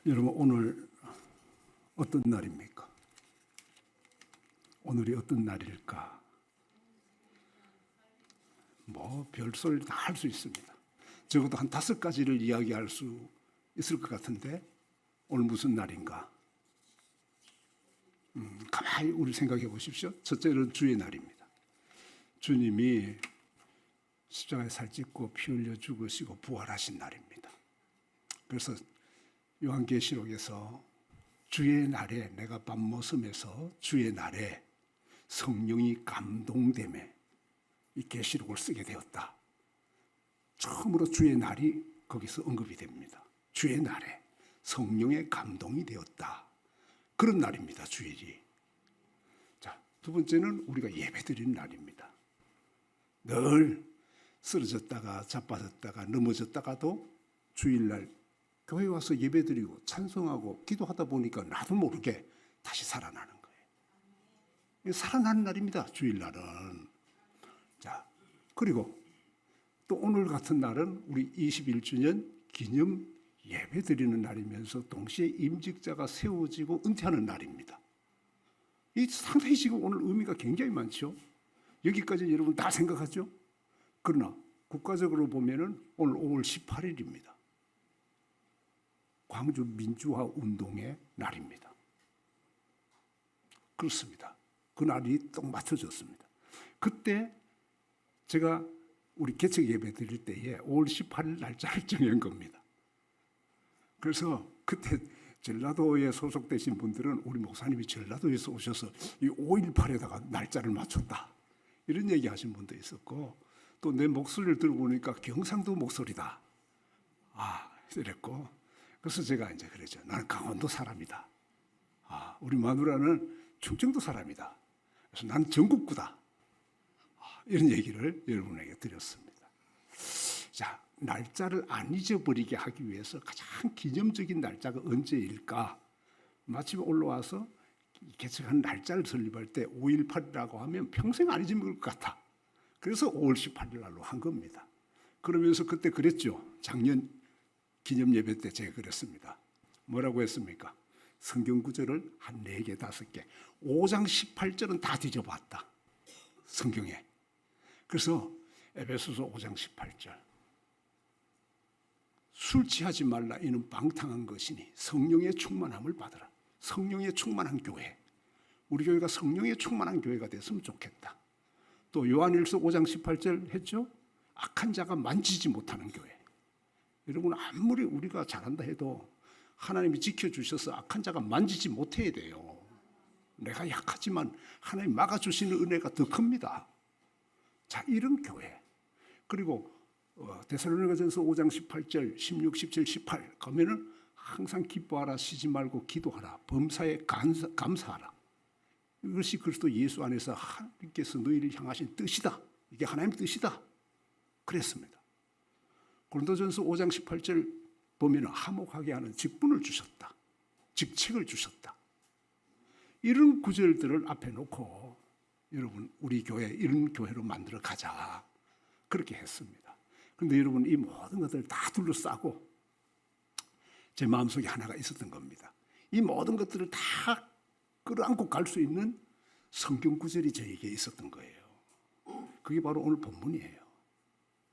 여러분, 오늘 어떤 날입니까? 오늘이 어떤 날일까? 별소리를 다 할 수 있습니다. 적어도 한 5가지를 이야기할 수 있을 것 같은데, 오늘 무슨 날인가? 가만히 우리 생각해 보십시오. 첫째는 주의 날입니다. 주님이 십자가에 살찌고 피 흘려 죽으시고 부활하신 날입니다. 그래서 요한계시록에서 주의 날에, 내가 밤모섬에서 주의 날에 성령이 감동됨에 이 계시록을 쓰게 되었다. 처음으로 주의 날이 거기서 언급이 됩니다. 주의 날에 성령의 감동이 되었다. 그런 날입니다, 주일이. 자, 두 번째는 우리가 예배드리는 날입니다. 늘 쓰러졌다가 자빠졌다가 넘어졌다가도 주일날 교회 와서 예배드리고 찬송하고 기도하다 보니까 나도 모르게 다시 살아나는 거예요. 살아나는 날입니다, 주일날은. 자, 그리고 또 오늘 같은 날은 우리 21주년 기념 예배드리는 날이면서 동시에 임직자가 세워지고 은퇴하는 날입니다. 이 상당히 지금 오늘 의미가 굉장히 많죠. 여기까지 여러분 다 생각하죠? 그러나 국가적으로 보면은 오늘 5월 18일입니다. 광주 민주화 운동의 날입니다. 그렇습니다. 그 날이 딱 맞춰졌습니다. 그때 제가 우리 개척 예배 드릴 때에 5월 18일 날짜를 정한 겁니다. 그래서 그때 전라도에 소속되신 분들은 우리 목사님이 전라도에서 오셔서 이 5.18에다가 날짜를 맞췄다, 이런 얘기 하신 분도 있었고, 또 내 목소리를 들어보니까 경상도 목소리다, 이랬고, 그래서 제가 이제 그러죠. 나는 강원도 사람이다. 우리 마누라는 충청도 사람이다. 그래서 난 전국구다. 이런 얘기를 여러분에게 드렸습니다. 자, 날짜를 안 잊어버리게 하기 위해서 가장 기념적인 날짜가 언제일까? 마침 올라와서 개척한 날짜를 설립할 때 5.18이라고 하면 평생 안 잊어먹을 것 같아. 그래서 5월 18일 날로 한 겁니다. 그러면서 그때 그랬죠. 작년 기념 예배 때 제가 그랬습니다. 뭐라고 했습니까? 성경 구절을 한 4개, 5개, 5장 18절은 다 뒤져봤다, 성경에. 그래서 에베소서 5장 18절, 술 취하지 말라, 이는 방탕한 것이니 성령의 충만함을 받으라. 성령의 충만한 교회, 우리 교회가 성령의 충만한 교회가 됐으면 좋겠다. 또 요한일서 5장 18절 했죠. 악한 자가 만지지 못하는 교회. 여러분, 아무리 우리가 잘한다 해도 하나님이 지켜주셔서 악한 자가 만지지 못해야 돼요. 내가 약하지만 하나님 막아주시는 은혜가 더 큽니다. 자, 이런 교회. 그리고 데살로니가전서 5장 18절, 16, 17, 18 가면은 항상 기뻐하라, 쉬지 말고 기도하라, 범사에 감사하라. 이것이 그리스도 예수 안에서 하나님께서 너희를 향하신 뜻이다. 이게 하나님 뜻이다. 그랬습니다. 고린도전서 5장 18절 보면 화목하게 하는 직분을 주셨다. 직책을 주셨다. 이런 구절들을 앞에 놓고 여러분, 우리 교회 이런 교회로 만들어 가자, 그렇게 했습니다. 그런데 여러분, 이 모든 것들을 다 둘러싸고 제 마음속에 하나가 있었던 겁니다. 이 모든 것들을 다 끌어안고 갈 수 있는 성경 구절이 저에게 있었던 거예요. 그게 바로 오늘 본문이에요.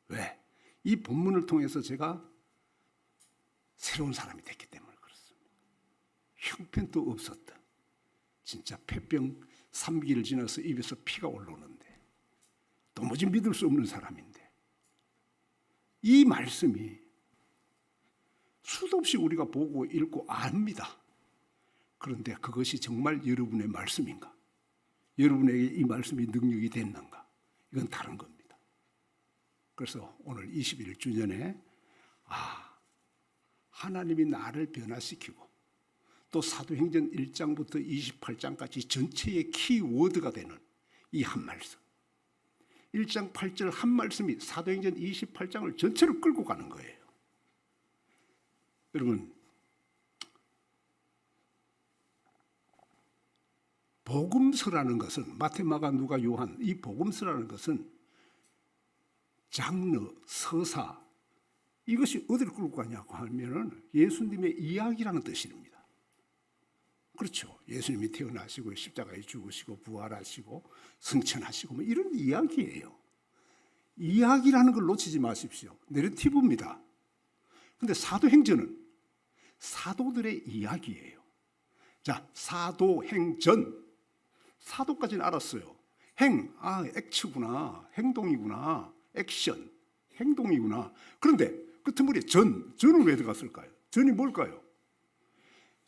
왜? 이 본문을 통해서 제가 새로운 사람이 됐기 때문에 그렇습니다. 형편도 없었던, 진짜 폐병 3기를 지나서 입에서 피가 올라오는데 도무지 믿을 수 없는 사람인데, 이 말씀이 수도 없이 우리가 보고 읽고 압니다. 그런데 그것이 정말 여러분의 말씀인가? 여러분에게 이 말씀이 능력이 됐는가? 이건 다른 겁니다. 그래서 오늘 21주년에 하나님이 나를 변화시키고 또 사도행전 1장부터 28장까지 전체의 키워드가 되는 이 한 말씀, 1장 8절 한 말씀이 사도행전 28장을 전체를 끌고 가는 거예요. 여러분, 복음서라는 것은, 마태, 마가, 누가, 요한, 이 복음서라는 것은 장르, 서사, 이것이 어디를 끌고 가냐고 하면은 예수님의 이야기라는 뜻입니다. 그렇죠. 예수님이 태어나시고 십자가에 죽으시고 부활하시고 승천하시고 뭐 이런 이야기예요. 이야기라는 걸 놓치지 마십시오. 내러티브입니다. 그런데 사도행전은 사도들의 이야기예요. 자, 사도행전. 사도까지는 알았어요. 액츠구나. 행동이구나. 액션. 행동이구나. 그런데 끝머리에 전은 왜 들어갔을까요? 전이 뭘까요?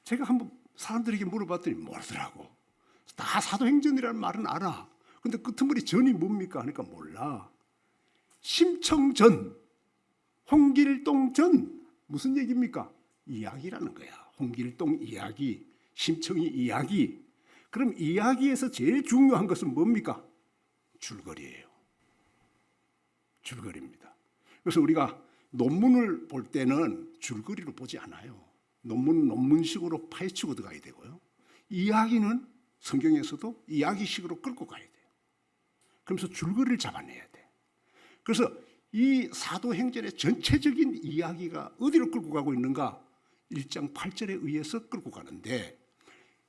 제가 한번 사람들에게 물어봤더니 모르더라고. 다 사도행전이라는 말은 알아. 근데 끝머리 전이 뭡니까? 하니까 몰라. 심청전, 홍길동전. 무슨 얘기입니까? 이야기라는 거야. 홍길동 이야기, 심청이 이야기. 그럼 이야기에서 제일 중요한 것은 뭡니까? 줄거리예요. 줄거리입니다. 그래서 우리가 논문을 볼 때는 줄거리로 보지 않아요. 논문식으로 파헤치고 들어가야 되고요. 이야기는 성경에서도 이야기식으로 끌고 가야 돼요. 그러면서 줄거리를 잡아내야 돼. 그래서 이 사도행전의 전체적인 이야기가 어디로 끌고 가고 있는가? 1장 8절에 의해서 끌고 가는데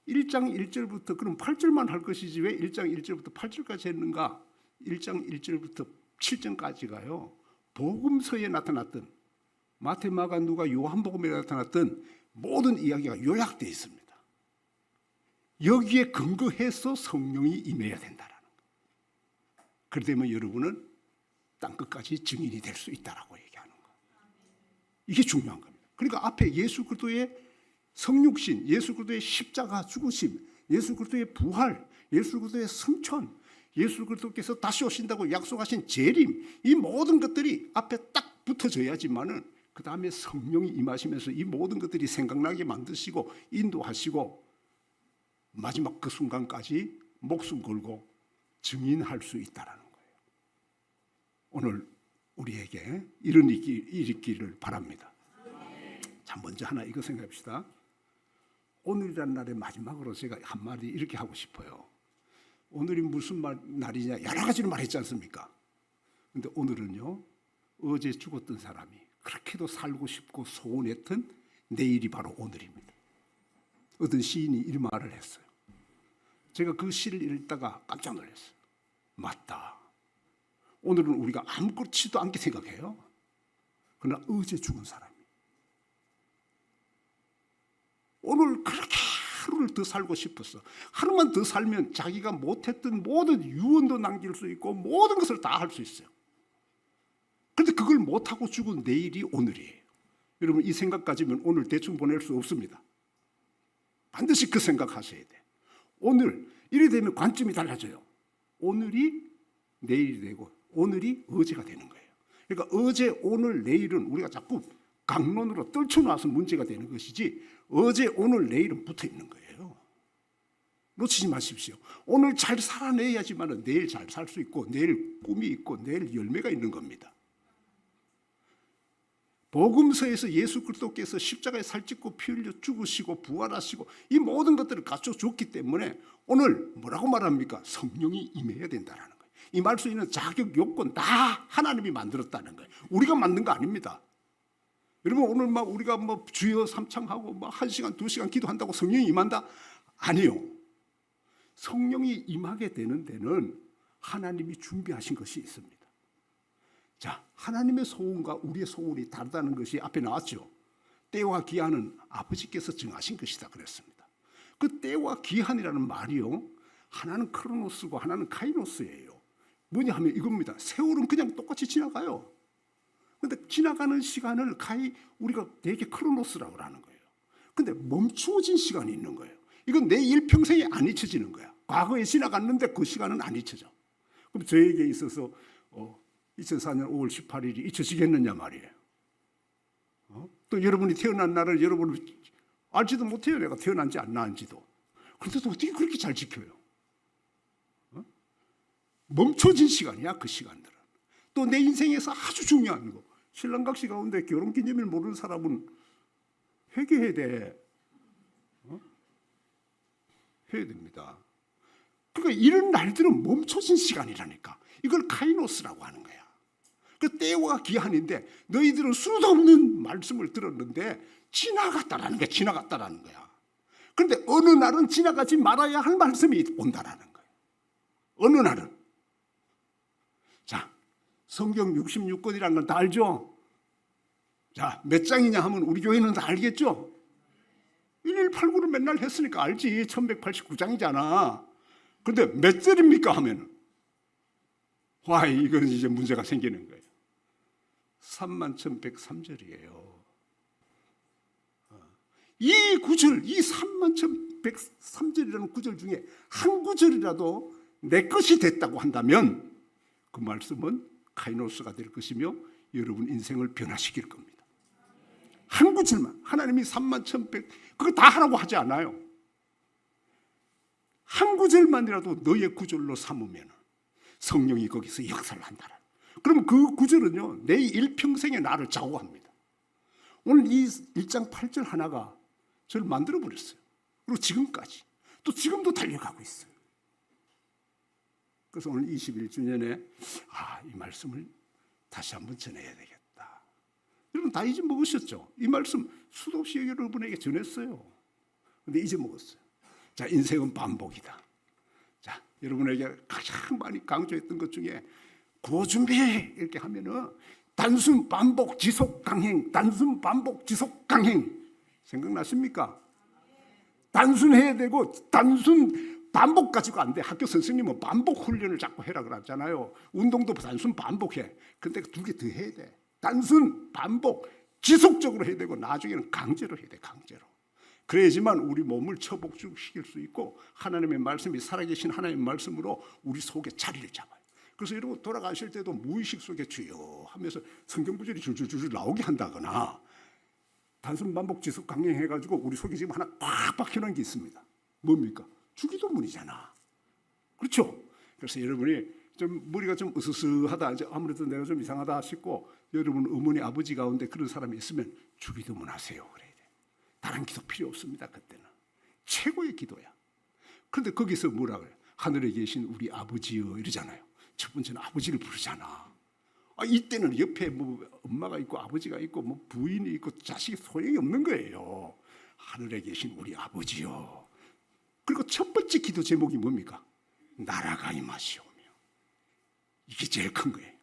1장 1절부터 그럼 8절만 할 것이지 왜 1장 1절부터 8절까지 했는가? 1장 1절부터 7절까지가요. 복음서에 나타났던 마태, 마가, 누가, 요한복음에 나타났던 모든 이야기가 요약되어 있습니다. 여기에 근거해서 성령이 임해야 된다라는 거예요. 그러면 여러분은 땅끝까지 증인이 될 수 있다라고 얘기하는 거예요. 이게 중요한 겁니다. 그러니까 앞에 예수 그리스도의 성육신, 예수 그리스도의 십자가 죽으심, 예수 그리스도의 부활, 예수 그리스도의 승천, 예수 그리스도께서 다시 오신다고 약속하신 재림, 이 모든 것들이 앞에 딱 붙어져야지만은 그 다음에 성령이 임하시면서 이 모든 것들이 생각나게 만드시고 인도하시고 마지막 그 순간까지 목숨 걸고 증인할 수 있다라는 거예요. 오늘 우리에게 이런 일이 있기를 바랍니다. 자, 먼저 하나 이거 생각합시다. 오늘이라는 날의 마지막으로 제가 한마디 이렇게 하고 싶어요. 오늘이 무슨 날이냐 여러 가지로 말했지 않습니까? 그런데 오늘은요, 어제 죽었던 사람이 그렇게도 살고 싶고 소원했던 내일이 바로 오늘입니다. 어떤 시인이 이런 말을 했어요. 제가 그 시를 읽다가 깜짝 놀랐어요. 맞다. 오늘은 우리가 아무렇지도 않게 생각해요. 그러나 어제 죽은 사람이 오늘 그렇게 하루를 더 살고 싶었어. 하루만 더 살면 자기가 못했던 모든 유언도 남길 수 있고 모든 것을 다 할 수 있어요. 그런데 그걸 못하고 죽은 내일이 오늘이에요. 여러분, 이 생각 가지면 오늘 대충 보낼 수 없습니다. 반드시 그 생각하셔야 돼. 오늘 이래 되면 관점이 달라져요. 오늘이 내일이 되고 오늘이 어제가 되는 거예요. 그러니까 어제, 오늘, 내일은 우리가 자꾸 강론으로 떨쳐놔서 문제가 되는 것이지 어제, 오늘, 내일은 붙어 있는 거예요. 놓치지 마십시오. 오늘 잘 살아내야지만 내일 잘 살 수 있고 내일 꿈이 있고 내일 열매가 있는 겁니다. 복음서에서 예수 그리스도께서 십자가에 살찌고 피 흘려 죽으시고 부활하시고 이 모든 것들을 갖춰줬기 때문에 오늘 뭐라고 말합니까? 성령이 임해야 된다는 거예요. 임할 수 있는 자격, 요건 다 하나님이 만들었다는 거예요. 우리가 만든 거 아닙니다. 여러분, 오늘 막 우리가 뭐 주여 삼창하고 뭐 1시간, 2시간 기도한다고 성령이 임한다? 아니요. 성령이 임하게 되는 데는 하나님이 준비하신 것이 있습니다. 자, 하나님의 소원과 우리의 소원이 다르다는 것이 앞에 나왔죠. 때와 기한은 아버지께서 정하신 것이다 그랬습니다. 그 때와 기한이라는 말이요, 하나는 크로노스고 하나는 카이노스예요. 뭐냐 하면 이겁니다. 세월은 그냥 똑같이 지나가요. 그런데 지나가는 시간을 우리가 되게 크로노스라고 하는 거예요. 근데 멈추어진 시간이 있는 거예요. 이건 내 일평생에 안 잊혀지는 거야. 과거에 지나갔는데 그 시간은 안 잊혀져. 그럼 저에게 있어서 2004년 5월 18일이 잊혀지겠느냐 말이에요. 또 여러분이 태어난 날을 여러분 알지도 못해요. 내가 태어난지 안 나은지도. 그런데도 어떻게 그렇게 잘 지켜요? 멈춰진 시간이야, 그 시간들은. 또 내 인생에서 아주 중요한 거, 신랑각시 가운데 결혼기념일 모르는 사람은 회개해야 돼. 해야 됩니다. 그러니까 이런 날들은 멈춰진 시간이라니까. 이걸 카이노스라고 하는 거야. 그 때와 기한인데 너희들은 수도 없는 말씀을 들었는데 지나갔다라는 거야. 지나갔다라는 거야. 그런데 어느 날은 지나가지 말아야 할 말씀이 온다라는 거예요. 어느 날은. 자, 성경 66권이라는 건 다 알죠? 자, 몇 장이냐 하면 우리 교회는 다 알겠죠? 1189를 맨날 했으니까 알지. 1189장이잖아. 근데 몇 절입니까 하면 와, 이건 이제 문제가 생기는 거예요. 31,103절이에요. 이 구절, 이 31,103절이라는 구절 중에 한 구절이라도 내 것이 됐다고 한다면 그 말씀은 카이노스가 될 것이며 여러분 인생을 변화시킬 겁니다. 한 구절만. 하나님이 31,100 그거 다 하라고 하지 않아요. 한 구절만이라도 너의 구절로 삼으면 성령이 거기서 역사를 한다라. 그러면 그 구절은요, 내 일평생에 나를 좌우합니다. 오늘 이 1장 8절 하나가 저를 만들어 버렸어요. 그리고 지금까지 또 지금도 달려가고 있어요. 그래서 오늘 21주년에 이 말씀을 다시 한번 전해야 되겠다. 여러분 다 잊어먹으셨죠? 이 말씀 수도 없이 여러분에게 전했어요. 근데 잊어먹었어요. 자, 인생은 반복이다. 자, 여러분에게 가장 많이 강조했던 것 중에 구호 준비 이렇게 하면은 단순 반복 지속 강행, 단순 반복 지속 강행 생각나십니까? 단순해야 되고 단순 반복 가지고 안 돼. 학교 선생님은 반복 훈련을 자꾸 해라 그러잖아요. 운동도 단순 반복해. 근데 두 개 더 해야 돼. 단순 반복 지속적으로 해야 되고 나중에는 강제로 해야 돼. 강제로. 그래야지만 우리 몸을 처복시킬 수 있고 하나님의 말씀이 살아계신 하나님의 말씀으로 우리 속에 자리를 잡아요. 그래서 여러분 돌아가실 때도 무의식 속에 주여 하면서 성경 구절이 줄줄줄 나오게 한다거나 단순 반복 지속 강행해가지고 우리 속에 지금 하나 꽉 박혀놓은 게 있습니다. 뭡니까? 주기도문이잖아. 그렇죠? 그래서 여러분이 좀 머리가 좀 으스스하다, 이제 아무래도 내가 좀 이상하다 싶고 여러분 어머니 아버지 가운데 그런 사람이 있으면 주기도문 하세요. 그래야 돼. 다른 기도 필요 없습니다. 그때는 최고의 기도야. 그런데 거기서 뭐라 그래? 하늘에 계신 우리 아버지여 이러잖아요. 첫 번째는 아버지를 부르잖아. 이때는 옆에 뭐 엄마가 있고 아버지가 있고 뭐 부인이 있고 자식이 소용이 없는 거예요. 하늘에 계신 우리 아버지여. 그리고 첫 번째 기도 제목이 뭡니까? 나라가 임하시오며. 이게 제일 큰 거예요.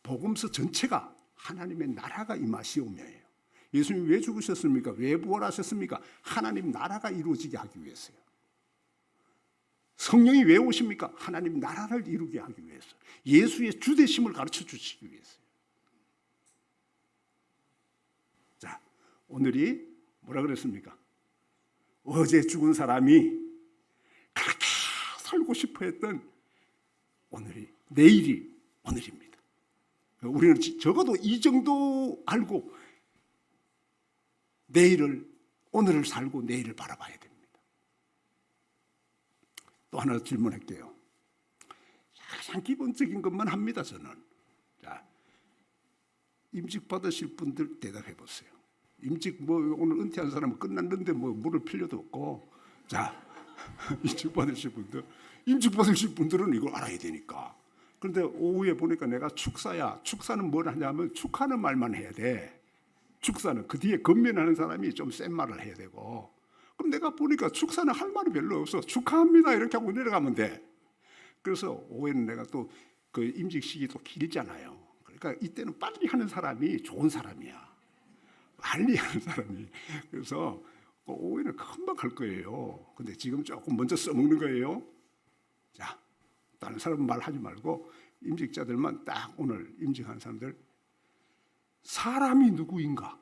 복음서 전체가 하나님의 나라가 임하시오며예요. 예수님이 왜 죽으셨습니까? 왜 부활하셨습니까? 하나님 나라가 이루어지게 하기 위해서요. 성령이 왜 오십니까? 하나님 나라를 이루게 하기 위해서. 예수의 주되심을 가르쳐 주시기 위해서요. 자, 오늘이 뭐라 그랬습니까? 어제 죽은 사람이 그렇게 살고 싶어 했던 내일이 오늘입니다. 우리는 적어도 이 정도 알고 오늘을 살고 내일을 바라봐야 됩니다. 또 하나 질문할게요. 가장 기본적인 것만 합니다. 저는. 자, 임직 받으실 분들 대답해 보세요. 임직 오늘 은퇴한 사람은 끝났는데 물을 필요도 없고. 자, 임직 받으실 분들은 이걸 알아야 되니까. 그런데 오후에 보니까 내가 축사야. 축사는 뭘 하냐면 축하는 말만 해야 돼. 축사는 그 뒤에 건면하는 사람이 좀 센 말을 해야 되고. 그럼 내가 보니까 축사는 할 말이 별로 없어. 축하합니다 이렇게 하고 내려가면 돼. 그래서 오후에는 내가 또 그 임직 시기도 길잖아요. 그러니까 이때는 빨리 하는 사람이 좋은 사람이야. 빨리 하는 사람이. 그래서 오후에는 금방 갈 거예요. 근데 지금 조금 먼저 써먹는 거예요. 자, 다른 사람은 말하지 말고 임직자들만 딱 오늘 임직하는 사람들 사람이 누구인가?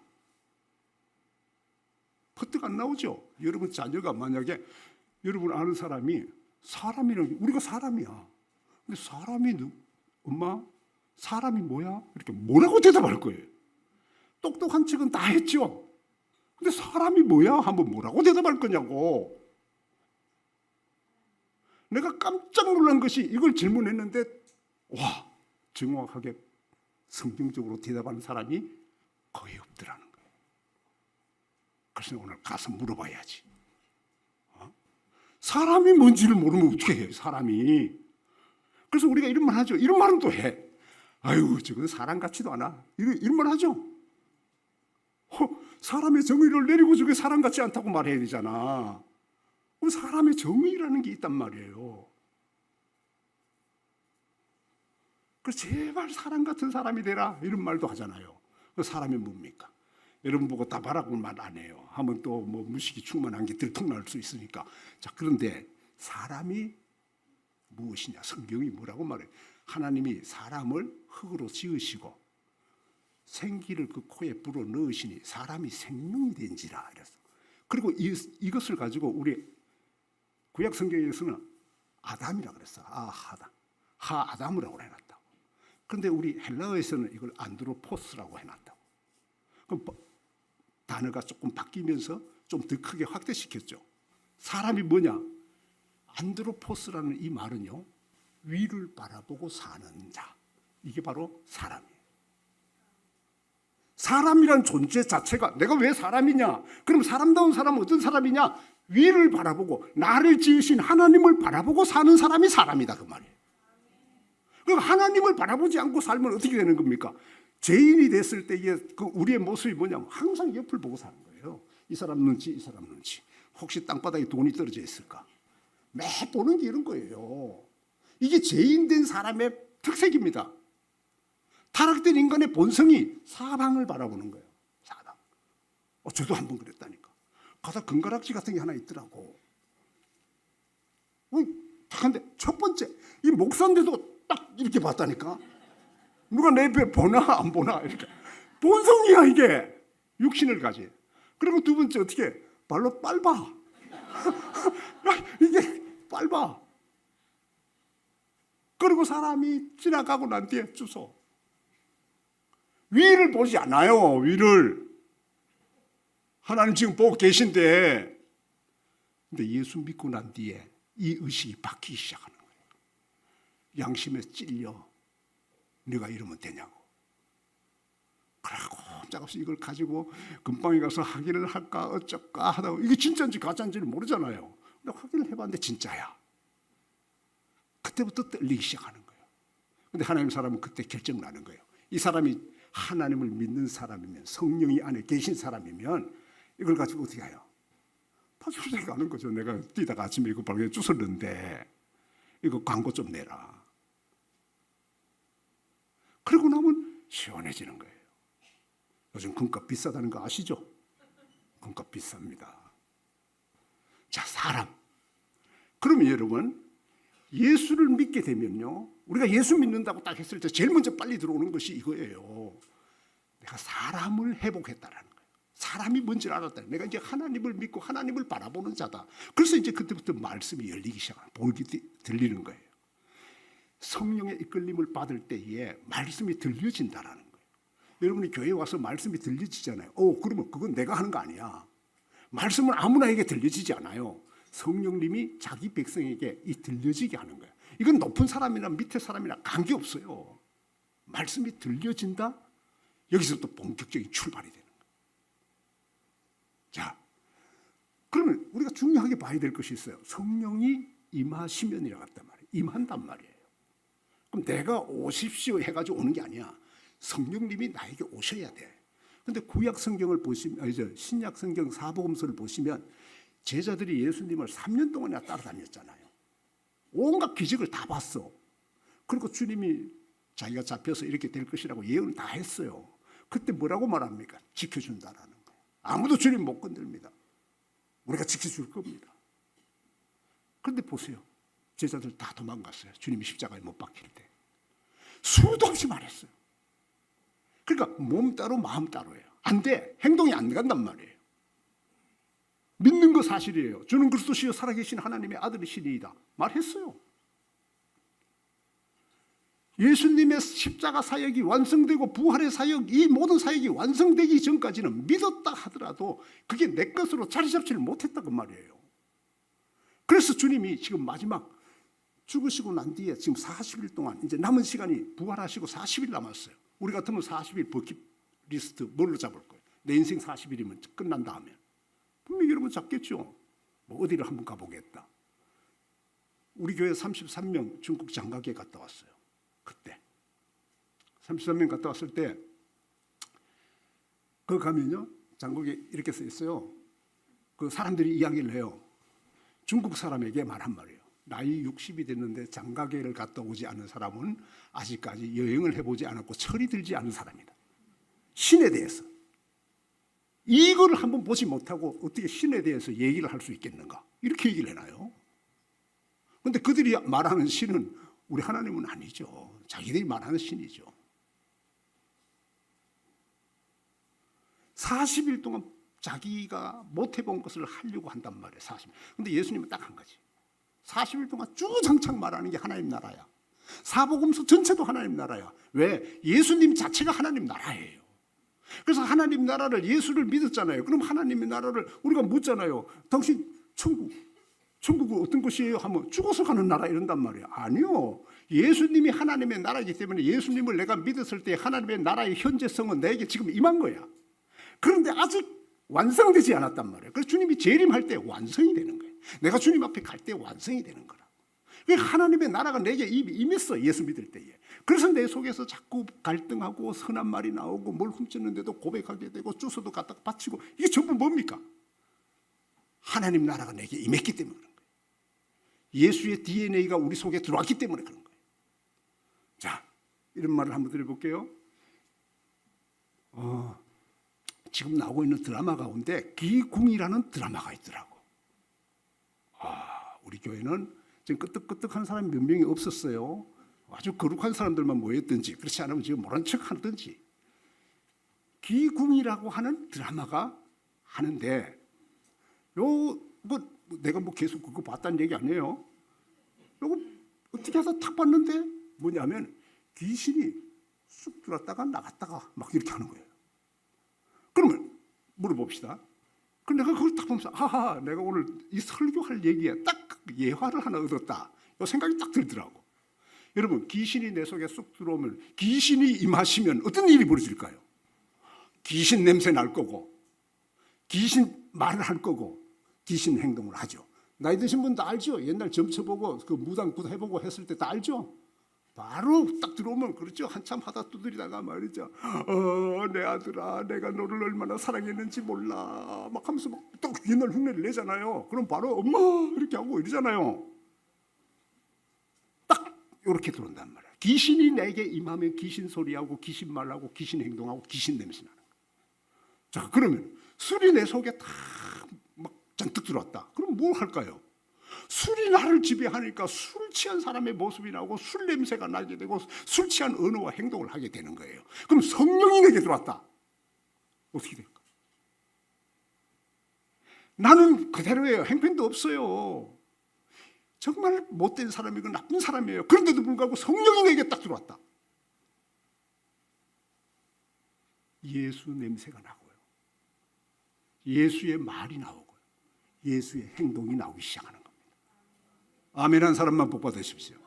퍼뜩 안 나오죠. 여러분 자녀가 만약에 여러분 아는 사람이 사람이라는 게 우리가 사람이야. 근데 사람이 엄마 사람이 뭐야? 이렇게 뭐라고 대답할 거예요. 똑똑한 척은 다 했죠. 근데 사람이 뭐야? 하면 뭐라고 대답할 거냐고. 내가 깜짝 놀란 것이 이걸 질문했는데 와, 정확하게 성경적으로 대답하는 사람이 거의 없더라는 거예요. 그래서 오늘 가서 물어봐야지. 사람이 뭔지를 모르면 어떻게 해요? 사람이. 그래서 우리가 이런 말 하죠. 이런 말은 또 해. 아유, 저건 사람 같지도 않아. 이런 말 하죠. 사람의 정의를 내리고 저게 사람 같지 않다고 말해야 되잖아. 사람의 정의라는 게 있단 말이에요. 그래서 제발 사람 같은 사람이 되라 이런 말도 하잖아요. 그 사람이 뭡니까? 여러분 보고 다 바라고 말 안 해요. 하면 또 뭐 무식이 충만한 게 들통날 수 있으니까. 자, 그런데 사람이 무엇이냐? 성경이 뭐라고 말해요? 하나님이 사람을 흙으로 지으시고 생기를 그 코에 불어 넣으시니 사람이 생명이 된지라 이랬어. 그리고 이것을 가지고 우리 구약 성경에서는 아담이라 그랬어. 아담이라고 해놨다고. 그런데 우리 헬라어에서는 이걸 안드로포스라고 해놨다고. 그럼 단어가 조금 바뀌면서 좀 더 크게 확대시켰죠. 사람이 뭐냐? 안드로포스라는 이 말은요, 위를 바라보고 사는 자. 이게 바로 사람이에요. 사람이란 존재 자체가 내가 왜 사람이냐? 그럼 사람다운 사람은 어떤 사람이냐? 위를 바라보고 나를 지으신 하나님을 바라보고 사는 사람이 사람이다 그 말이에요. 그럼 하나님을 바라보지 않고 살면 어떻게 되는 겁니까? 죄인이 됐을 때의 그 우리의 모습이 뭐냐면 항상 옆을 보고 사는 거예요. 이 사람 눈치, 이 사람 눈치. 혹시 땅바닥에 돈이 떨어져 있을까? 매 보는 게 이런 거예요. 이게 죄인 된 사람의 특색입니다. 타락된 인간의 본성이 사방을 바라보는 거예요. 사방. 저도 한번 그랬다니까. 가다 금가락지 같은 게 하나 있더라고. 근데 첫 번째 이 목사인데도 딱 이렇게 봤다니까. 누가 내 배 보나 안 보나 이렇게. 본성이야 이게. 육신을 가지. 그리고 두 번째 어떻게 발로 밟아. 이게 밟아. 그리고 사람이 지나가고 난 뒤에 주소. 위를 보지 않아요. 위를. 하나님 지금 보고 계신데. 근데 예수 믿고 난 뒤에 이 의식이 바뀌기 시작하는 거예요. 양심에 찔려. 네가 이러면 되냐고. 그러고 꼼짝없이 이걸 가지고 금방에 가서 확인을 할까 어쩔까 하다가 이게 진짜인지 가짜인지를 모르잖아요. 근데 확인을 해봤는데 진짜야. 그때부터 떨리기 시작하는 거예요. 근데 하나님 사람은 그때 결정 나는 거예요. 이 사람이 하나님을 믿는 사람이면, 성령이 안에 계신 사람이면 이걸 가지고 어떻게 해요? 파출소에 가는 거죠. 내가 뛰다가 아침에 이거 발견해 주웠는데 이거 광고 좀 내라. 그러고 나면 시원해지는 거예요. 요즘 금값 비싸다는 거 아시죠? 금값 비쌉니다. 자, 사람. 그러면 여러분, 예수를 믿게 되면요, 우리가 예수 믿는다고 딱 했을 때 제일 먼저 빨리 들어오는 것이 이거예요. 내가 사람을 회복했다라는 거예요. 사람이 뭔지를 알았다. 내가 이제 하나님을 믿고 하나님을 바라보는 자다. 그래서 이제 그때부터 말씀이 열리기 시작하는, 보기 들리는 거예요. 성령의 이끌림을 받을 때에 말씀이 들려진다라는 거예요. 여러분이 교회에 와서 말씀이 들려지잖아요. 그러면 그건 내가 하는 거 아니야. 말씀은 아무나에게 들려지지 않아요. 성령님이 자기 백성에게 이 들려지게 하는 거예요. 이건 높은 사람이나 밑에 사람이나 관계없어요. 말씀이 들려진다? 여기서 또 본격적인 출발이 되는 거예요. 자, 그러면 우리가 중요하게 봐야 될 것이 있어요. 성령이 임하시면이라고 했단 말이에요. 임한단 말이에요. 그럼 내가 오십시오 해가지고 오는 게 아니야. 성령님이 나에게 오셔야 돼. 근데 구약 성경을 보시면, 신약 성경 사복음서를 보시면 제자들이 예수님을 3년 동안이나 따라다녔잖아요. 온갖 기적을 다 봤어. 그리고 주님이 자기가 잡혀서 이렇게 될 것이라고 예언을 다 했어요. 그때 뭐라고 말합니까? 지켜준다라는 거예요. 아무도 주님 못 건드립니다. 우리가 지켜줄 겁니다. 그런데 보세요. 제자들 다 도망갔어요. 주님이 십자가에 못 박힐 때. 수도 없이 말했어요. 그러니까 몸 따로 마음 따로예요. 안 돼. 행동이 안 간단 말이에요. 믿는 거 사실이에요. 주는 그리스도시요 살아계신 하나님의 아들이시니이다. 말했어요. 예수님의 십자가 사역이 완성되고 부활의 사역, 이 모든 사역이 완성되기 전까지는 믿었다 하더라도 그게 내 것으로 자리 잡지를 못했다고 말이에요. 그래서 주님이 지금 마지막 죽으시고 난 뒤에 지금 40일 동안 이제 남은 시간이 부활하시고 40일 남았어요. 우리 같으면 40일 버킷리스트 뭘로 잡을 거예요? 내 인생 40일이면 끝난다 하면 분명히 여러분 잡겠죠. 뭐 어디를 한번 가보겠다. 우리 교회 33명 중국 장가게 갔다 왔어요. 그때 33명 갔다 왔을 때 그 가면요 장국에 이렇게 써 있어요. 그 사람들이 이야기를 해요. 중국 사람에게 말한 말이에요. 나이 60이 됐는데 장가계를 갔다 오지 않은 사람은 아직까지 여행을 해보지 않았고 철이 들지 않은 사람이다. 신에 대해서 이거를 한번 보지 못하고 어떻게 신에 대해서 얘기를 할 수 있겠는가, 이렇게 얘기를 해놔요. 그런데 그들이 말하는 신은 우리 하나님은 아니죠. 자기들이 말하는 신이죠. 40일 동안 자기가 못 해본 것을 하려고 한단 말이에요. 40일. 근데 예수님은 딱 한 가지. 40일 동안 주장창 말하는 게 하나님 나라야. 사복음서 전체도 하나님 나라야. 왜? 예수님 자체가 하나님 나라예요. 그래서 하나님 나라를, 예수를 믿었잖아요. 그럼 하나님의 나라를 우리가 묻잖아요. 당신 천국은 어떤 것이에요? 하면 죽어서 가는 나라 이런단 말이에요. 아니요. 예수님이 하나님의 나라이기 때문에 예수님을 내가 믿었을 때 하나님의 나라의 현재성은 내게 지금 임한 거야. 그런데 아직 완성되지 않았단 말이에요. 그래서 주님이 재림할 때 완성이 되는 거예요. 내가 주님 앞에 갈 때 완성이 되는 거라. 그러니까 하나님의 나라가 내게 이미 임했어, 예수 믿을 때에. 그래서 내 속에서 자꾸 갈등하고 선한 말이 나오고 뭘 훔쳤는데도 고백하게 되고 주소도 갖다 바치고, 이게 전부 뭡니까? 하나님 나라가 내게 임했기 때문에 그런 거예요. 예수의 DNA가 우리 속에 들어왔기 때문에 그런 거예요. 자, 이런 말을 한번 드려볼게요. 지금 나오고 있는 드라마 가운데 기궁이라는 드라마가 있더라고. 우리 교회는 지금 끄떡끄떡한 사람이 몇 명이 없었어요. 아주 거룩한 사람들만 모였든지, 그렇지 않으면 지금 모른 척 하든지. 기궁이라고 하는 드라마가 하는데, 내가 계속 그거 봤다는 얘기 아니에요. 요거 어떻게 해서 탁 봤는데 뭐냐면 귀신이 쑥 들어왔다가 나갔다가 막 이렇게 하는 거예요. 그러면 물어봅시다. 그럼 내가 그걸 딱 보면서 내가 오늘 이 설교할 얘기에 딱 예화를 하나 얻었다, 이 생각이 딱 들더라고. 여러분, 귀신이 내 속에 쑥 들어오면, 귀신이 임하시면 어떤 일이 벌어질까요? 귀신 냄새 날 거고, 귀신 말을 할 거고, 귀신 행동을 하죠. 나이 드신 분 다 알죠? 옛날 점쳐보고 그 무당굿 해보고 했을 때 다 알죠? 바로 딱 들어오면 그렇죠. 한참 하다 두드리다가 말이죠. 내 아들아, 내가 너를 얼마나 사랑했는지 몰라. 막 하면서 또 옛날 흉내를 내잖아요. 그럼 바로 엄마 이렇게 하고 이러잖아요. 딱 이렇게 들어온단 말이야. 귀신이 내게 임하면 귀신 소리하고 귀신 말하고 귀신 행동하고 귀신 냄새 나는 거야. 자, 그러면 술이 내 속에 다 막 잔뜩 들어왔다. 그럼 뭘 할까요? 술이 나를 지배하니까 술 취한 사람의 모습이 나오고 술 냄새가 나게 되고 술 취한 언어와 행동을 하게 되는 거예요. 그럼 성령이 내게 들어왔다. 어떻게 될까? 나는 그대로예요. 행편도 없어요. 정말 못된 사람이고 나쁜 사람이에요. 그런데도 불구하고 성령이 내게 딱 들어왔다. 예수 냄새가 나고요. 예수의 말이 나오고요. 예수의 행동이 나오기 시작하는 겁니다. 아멘한 사람만 복 받으십시오.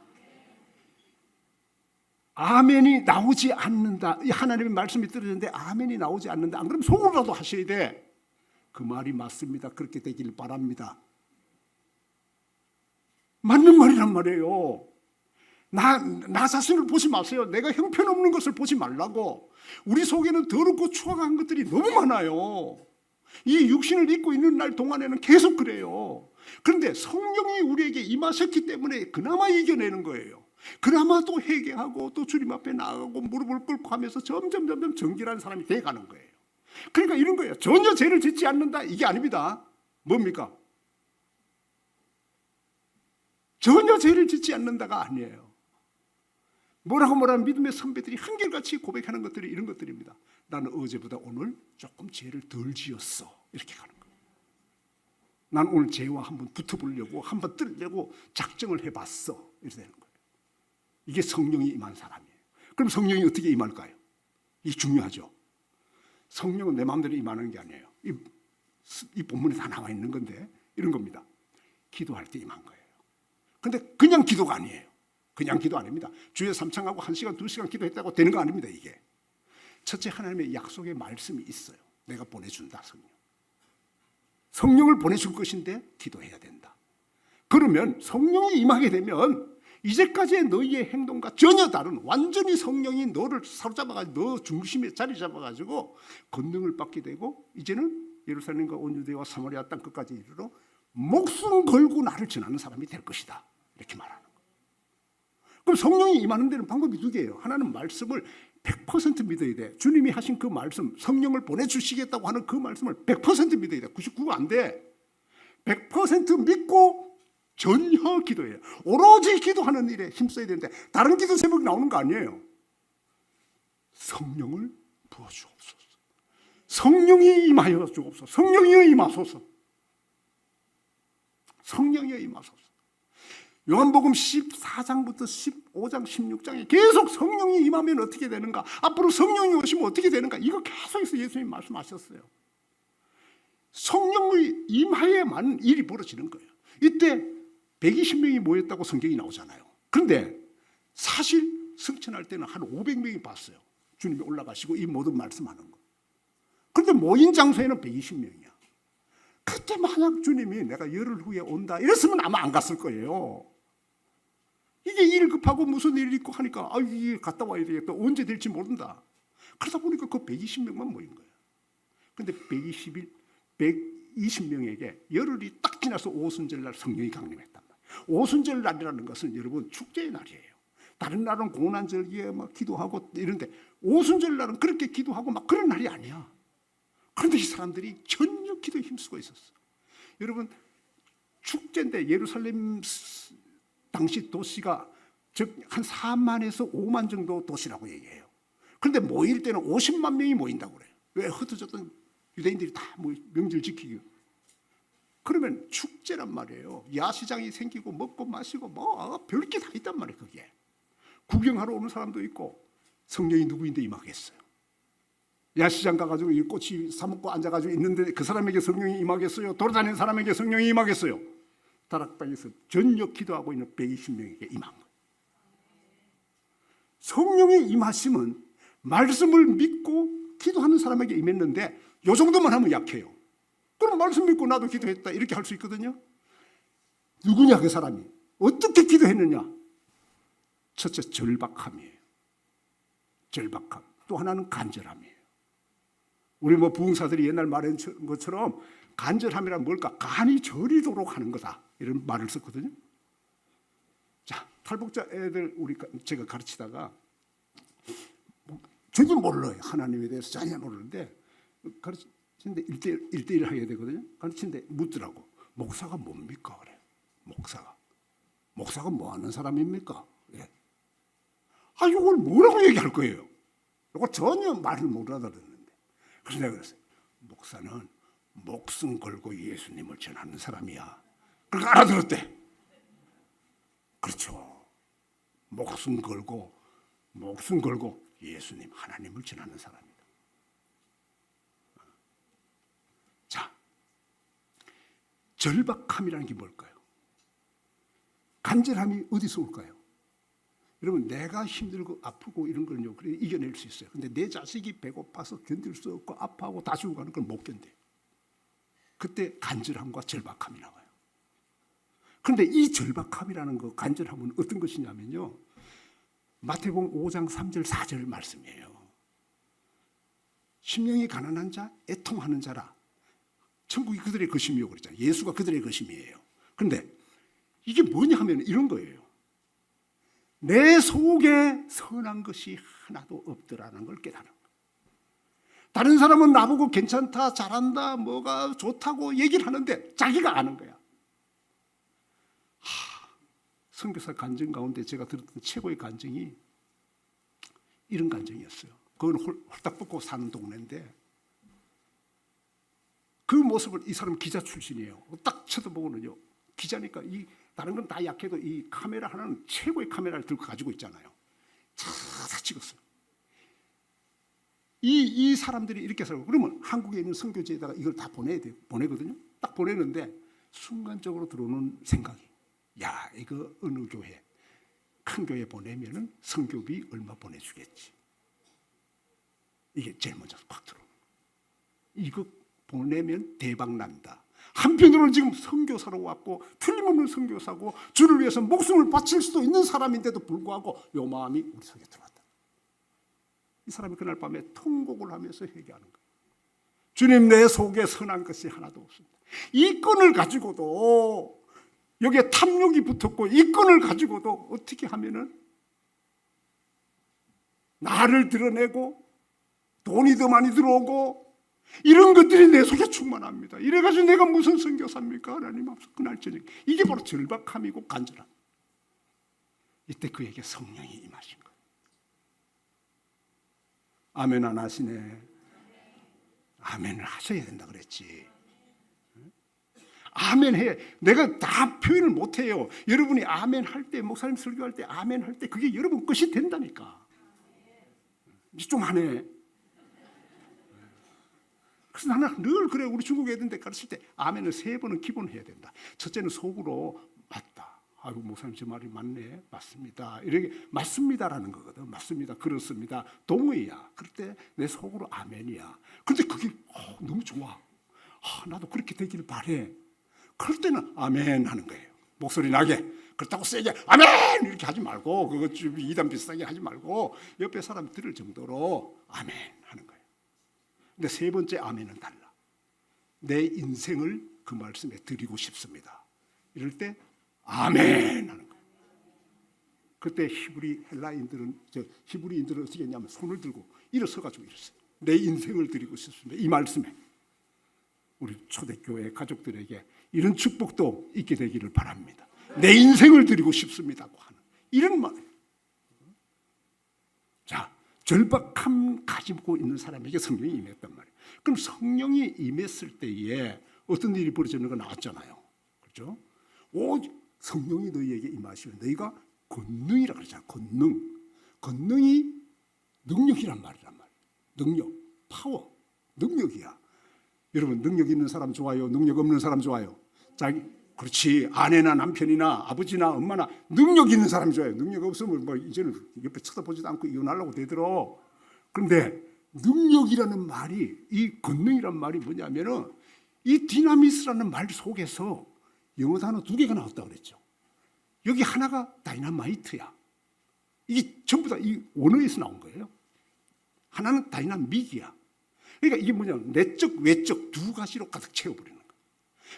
아멘이 나오지 않는다. 하나님의 말씀이 떨어지는데 아멘이 나오지 않는다. 안 그러면 속으로라도 하셔야 돼. 그 말이 맞습니다. 그렇게 되길 바랍니다. 맞는 말이란 말이에요. 나 자신을 보지 마세요. 내가 형편없는 것을 보지 말라고. 우리 속에는 더럽고 추악한 것들이 너무 많아요. 이 육신을 입고 있는 날 동안에는 계속 그래요. 그런데 성령이 우리에게 임하셨기 때문에 그나마 이겨내는 거예요. 그나마 또 회개하고 또 주님 앞에 나아가고 무릎을 꿇고 하면서 점점 정결한 사람이 돼가는 거예요. 그러니까 이런 거예요. 전혀 죄를 짓지 않는다, 이게 아닙니다. 뭡니까? 전혀 죄를 짓지 않는다가 아니에요. 뭐라고 믿음의 선배들이 한결같이 고백하는 것들이 이런 것들입니다. 나는 어제보다 오늘 조금 죄를 덜 지었어, 이렇게 가는 거예요. 난 오늘 죄와 한번 붙어보려고, 한번 뜨려고 작정을 해봤어, 이렇게 되는 거예요. 이게 성령이 임한 사람이에요. 그럼 성령이 어떻게 임할까요? 이게 중요하죠. 성령은 내 마음대로 임하는 게 아니에요. 이 본문에 다 나와 있는 건데 이런 겁니다. 기도할 때 임한 거예요. 근데 그냥 기도가 아니에요. 그냥 기도 아닙니다. 주에 3창하고 1시간, 2시간 기도했다고 되는 거 아닙니다. 이게 첫째, 하나님의 약속의 말씀이 있어요. 내가 보내준다, 성령을 보내줄 것인데 기도해야 된다. 그러면 성령이 임하게 되면 이제까지의 너희의 행동과 전혀 다른 완전히 성령이 너를 사로잡아가지고 너 중심에 자리 잡아가지고 권능을 받게 되고 이제는 예루살렘과 온 유대와 사마리아 땅 끝까지 이르러 목숨 걸고 나를 전하는 사람이 될 것이다. 이렇게 말하는 거예요. 그럼 성령이 임하는 데는 방법이 두 개예요. 하나는 말씀을 100% 믿어야 돼. 주님이 하신 그 말씀, 성령을 보내주시겠다고 하는 그 말씀을 100% 믿어야 돼. 99가 안 돼. 100% 믿고 전혀 기도해요. 오로지 기도하는 일에 힘써야 되는데 다른 기도 제목이 나오는 거 아니에요. 성령을 부어주옵소서. 성령이 임하여 주옵소서. 성령이 임하소서. 성령이 임하소서. 요한복음 14장부터 15장, 16장에 계속 성령이 임하면 어떻게 되는가? 앞으로 성령이 오시면 어떻게 되는가? 이거 계속해서 예수님 말씀하셨어요. 성령의 임하에만 일이 벌어지는 거예요. 이때 120명이 모였다고 성경이 나오잖아요. 그런데 사실 승천할 때는 한 500명이 봤어요. 주님이 올라가시고 이 모든 말씀하는 거. 그런데 모인 장소에는 120명이야. 그때 만약 주님이 내가 열흘 후에 온다 이랬으면 아마 안 갔을 거예요. 이게 일 급하고 무슨 일이 있고 하니까 이게 갔다 와야 되겠다. 언제 될지 모른다. 그러다 보니까 그 120명만 모인 거예요. 그런데 120명에게 열흘이 딱 지나서 오순절날 성령이 강림했단 말이에요. 오순절 날이라는 것은 여러분 축제의 날이에요. 다른 날은 고난절기에 막 기도하고 이런데 오순절 날은 그렇게 기도하고 막 그런 날이 아니야. 그런데 이 사람들이 전혀 기도에 힘쓰고 있었어. 여러분 축제인데 예루살렘 당시 도시가 즉 한 4만에서 5만 정도 도시라고 얘기해요. 그런데 모일 때는 50만 명이 모인다고 그래요. 왜? 흩어졌던 유대인들이 다 명절 지키고. 그러면 축제란 말이에요. 야시장이 생기고 먹고 마시고 뭐 별게 다 있단 말이에요. 그게 구경하러 오는 사람도 있고 성령이 누구인데 임하겠어요. 야시장 가가지고 이 꽃이 사먹고 앉아가지고 있는데 그 사람에게 성령이 임하겠어요? 돌아다니는 사람에게 성령이 임하겠어요? 다락방에서 전혀 기도하고 있는 120명에게 임한 거예요. 성령의 임하심은 말씀을 믿고 기도하는 사람에게 임했는데 이 정도만 하면 약해요. 그럼 말씀 믿고 나도 기도했다 이렇게 할 수 있거든요. 누구냐 그 사람이? 어떻게 기도했느냐? 첫째 절박함이에요. 절박함. 또 하나는 간절함이에요. 우리 부흥사들이 옛날 말한 것처럼 간절함이란 뭘까? 간이 저리도록 하는 거다 이런 말을 썼거든요. 자, 탈북자 애들 제가 가르치다가 전혀 몰라요. 하나님에 대해서 전혀 모르는데 가르치는데 1대1 하게 되거든요. 가르치는데 묻더라고. 목사가 뭡니까? 그래. 목사가 뭐 하는 사람입니까? 예. 이걸 뭐라고 얘기할 거예요? 이거 전혀 말을 못 알아듣는데. 그래서 내가 그랬어요. 목사는 목숨 걸고 예수님을 전하는 사람이야. 그러니까 알아들었대. 그렇죠. 목숨 걸고 예수님 하나님을 전하는 사람이다. 자, 절박함이라는 게 뭘까요? 간절함이 어디서 올까요? 여러분 내가 힘들고 아프고 이런 걸요 그래 이겨낼 수 있어요. 근데 내 자식이 배고파서 견딜 수 없고 아파하고 다 죽어가는 걸 못 견뎌요. 그때 간절함과 절박함이 나와요. 그런데 이 절박함이라는 거 간절함은 어떤 것이냐면요. 마태복음 5장 3절 4절 말씀이에요. 심령이 가난한 자, 애통하는 자라. 천국이 그들의 것임이요 그랬잖아요. 예수가 그들의 것임이에요. 그런데 이게 뭐냐 하면 이런 거예요. 내 속에 선한 것이 하나도 없더라는 걸 깨달은 거예요. 다른 사람은 나보고 괜찮다, 잘한다, 뭐가 좋다고 얘기를 하는데 자기가 아는 거야. 선교사 간증 가운데 제가 들었던 최고의 간증이 이런 간증이었어요. 그건 홀딱 벗고 사는 동네인데 그 모습을 이 사람 기자 출신이에요. 딱 쳐다보고는요. 기자니까 다른 건 다 약해도 이 카메라 하나는 최고의 카메라를 들고 가지고 있잖아요. 다 찍었어요. 이 사람들이 이렇게 살고 그러면 한국에 있는 선교지에다가 이걸 다 보내거든요. 딱 보내는데 순간적으로 들어오는 생각이 야 이거 어느 교회 큰 교회 보내면은 선교비 얼마 보내주겠지. 이게 제일 먼저 팍 들어오는 이거 보내면 대박 난다. 한편으로는 지금 선교사로 왔고 틀림없는 선교사고 주를 위해서 목숨을 바칠 수도 있는 사람인데도 불구하고 요 마음이 우리 속에 들어왔다. 이 사람이 그날 밤에 통곡을 하면서 회개하는 거예요. 주님, 내 속에 선한 것이 하나도 없습니다. 이 건을 가지고도 여기에 탐욕이 붙었고 이 건을 가지고도 어떻게 하면은 나를 드러내고 돈이 더 많이 들어오고 이런 것들이 내 속에 충만합니다. 이래가지고 내가 무슨 선교사입니까? 하나님 앞에서 그날 저녁. 이게 바로 절박함이고 간절함. 이때 그에게 성령이 임하신 거예요. 아멘 안 하시네. 아멘을 하셔야 된다 그랬지. 아멘 해. 내가 다 표현을 못해요. 여러분이 아멘 할 때, 목사님 설교할 때 아멘 할 때 그게 여러분 것이 된다니까. 좀 하네. 그래서 나는 늘 그래. 우리 중국 애들한테 가르칠 때 아멘을 3번은 기본 해야 된다. 첫째는 속으로 맞다. 아이고 목사님 제 말이 맞네. 맞습니다. 이렇게 맞습니다라는 거거든. 맞습니다. 그렇습니다. 동의야. 그럴 때 내 속으로 아멘이야. 근데 그게 너무 좋아. 나도 그렇게 되기를 바래. 그럴 때는 아멘 하는 거예요. 목소리 나게. 그렇다고 세게 아멘 이렇게 하지 말고 그거 좀 이단 비슷하게 하지 말고 옆에 사람 들을 정도로 아멘 하는 거예요. 근데 3번째 아멘은 달라. 내 인생을 그 말씀에 드리고 싶습니다. 이럴 때 아멘 하는 거예요. 그때 히브리인들은 어떻게 했냐면 손을 들고 일어서가지고 이랬어요. 내 인생을 드리고 싶습니다. 이 말씀에 우리 초대교회 가족들에게 이런 축복도 있게 되기를 바랍니다. 내 인생을 드리고 싶습니다고 하는 이런 말. 자, 절박함 가지고 있는 사람에게 성령이 임했단 말이에요. 그럼 성령이 임했을 때에 어떤 일이 벌어지는 거 나왔잖아요. 그렇죠? 성령이 너희에게 임하시면 너희가 권능이라 그러잖아요. 권능이 능력이란 말이란 말이에요. 능력, 파워, 능력이야. 여러분 능력 있는 사람 좋아요? 능력 없는 사람 좋아요? 그렇지. 아내나 남편이나 아버지나 엄마나 능력 있는 사람 좋아요. 능력 없으면 뭐 이제는 옆에 쳐다보지도 않고 이혼하려고 되더러. 그런데 능력이라는 말이 이 권능이란 말이 뭐냐면은 이 디나미스라는 말 속에서 영어 단어 2개가 나왔다 그랬죠. 여기 하나가 다이나마이트야. 이게 전부 다 이 원어에서 나온 거예요. 하나는 다이나믹이야. 그러니까 이게 뭐냐면 내적, 외적 2가지로 가득 채워버리는 거야.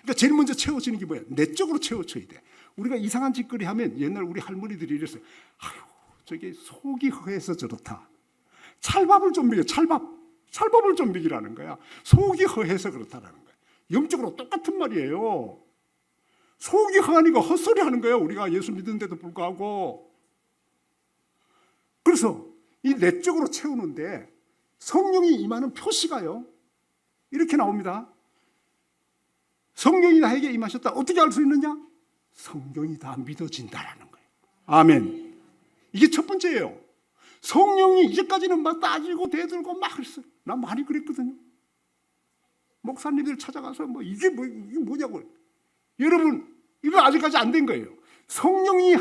그러니까 제일 먼저 채워지는 게 뭐야? 내적으로 채워져야 돼. 우리가 이상한 짓거리 하면 옛날 우리 할머니들이 이랬어요. 아유, 저게 속이 허해서 저렇다. 찰밥을 좀 먹여, 찰밥을 좀 먹이라는 거야. 속이 허해서 그렇다라는 거야. 영적으로 똑같은 말이에요. 속이 허하니까 헛소리 하는 거예요. 우리가 예수 믿는데도 불구하고. 그래서 이 내적으로 채우는데 성령이 임하는 표시가요. 이렇게 나옵니다. 성령이 나에게 임하셨다. 어떻게 알 수 있느냐? 성경이 다 믿어진다라는 거예요. 아멘. 이게 첫 번째예요. 성령이 이제까지는 막 따지고 대들고 막 그랬어요. 난 많이 그랬거든요. 목사님들 찾아가서 이게 뭐냐고. 여러분 이거 아직까지 안 된 거예요. 성령이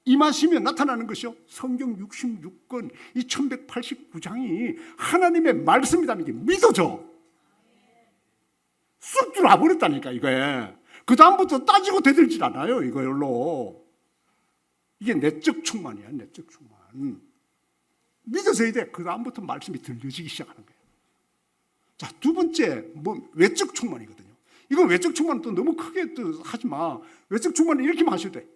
임하시면 나타나는 것이요. 성경 66권 이 1189장이 하나님의 말씀이라는 게 믿어져. 쑥 들어와버렸다니까 이거에. 그 다음부터 따지고 대들질 않아요. 이거로. 이게 내적 충만이야. 내적 충만. 믿어져야 돼. 그 다음부터 말씀이 들려지기 시작하는 거예요. 자, 2번째 외적 충만이거든요. 이건 외적 충만은 또 너무 크게 또 하지 마. 외적 충만은 이렇게만 하셔도 돼.